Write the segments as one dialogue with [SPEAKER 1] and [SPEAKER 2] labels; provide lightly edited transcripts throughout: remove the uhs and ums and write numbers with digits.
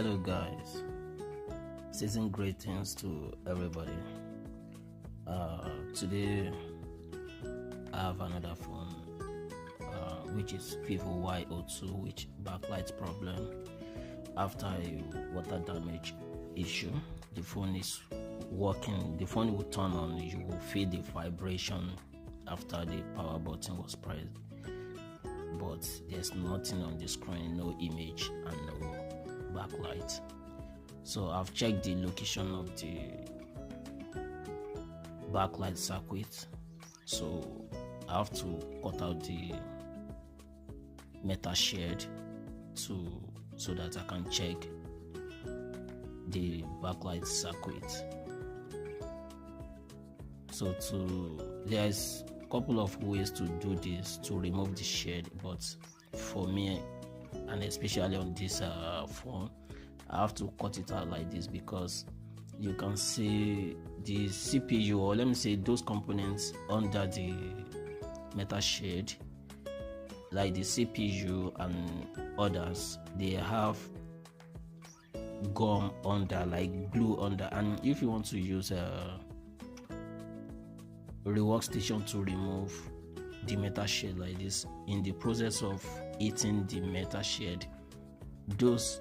[SPEAKER 1] Hello guys, season greetings to everybody. Today I have another phone which is Vivo Y02, which backlight problem. After a water damage issue, the phone is working. The phone will turn on. You will feel the vibration after the power button was pressed, but there's nothing on the screen, no image and no backlight. So I've checked the location of the backlight circuit, so I have to cut out the metal shade so that I can check the backlight circuit. So there's a couple of ways to do this to remove the shade, but for me, and especially on this phone, I have to cut it out like this, because you can see the CPU, or let me say those components under the metal shade, like the CPU and others, they have gum under, like glue under. And if you want to use a workstation to remove the metal shade like this, in the process of eating the metal shade, those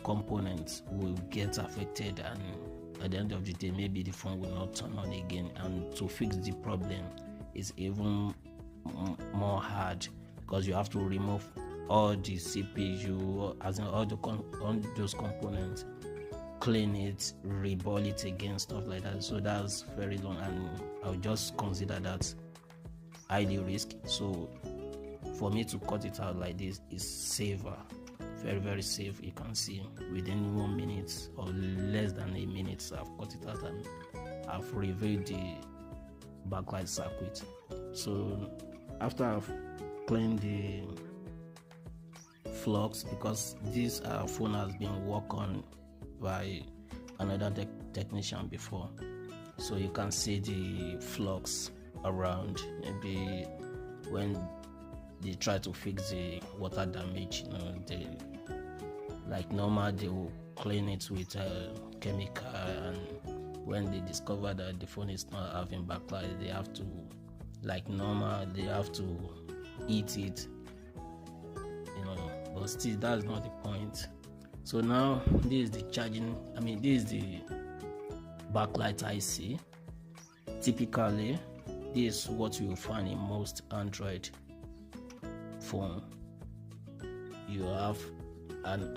[SPEAKER 1] components will get affected, and at the end of the day, maybe the phone will not turn on again. And to fix the problem is even more hard, because you have to remove all the CPU, as in all those components, clean it, reball it again, stuff like that. So that's very long, and I'll just consider that highly risk. So for me to cut it out like this is safer, very, very safe. You can see within 1 minute or less than a minute, I've cut it out and I've revealed the backlight circuit. So after I've cleaned the flux, because this phone has been worked on by another technician before, so you can see the flux around. Maybe when they try to fix the water damage, they, like normal, they will clean it with a chemical, and when they discover that the phone is not having backlight, they have to, like normal, they have to eat it, but still that's not the point. So now this is the this is the backlight IC. Typically this is what you will find in most Android phone. You have an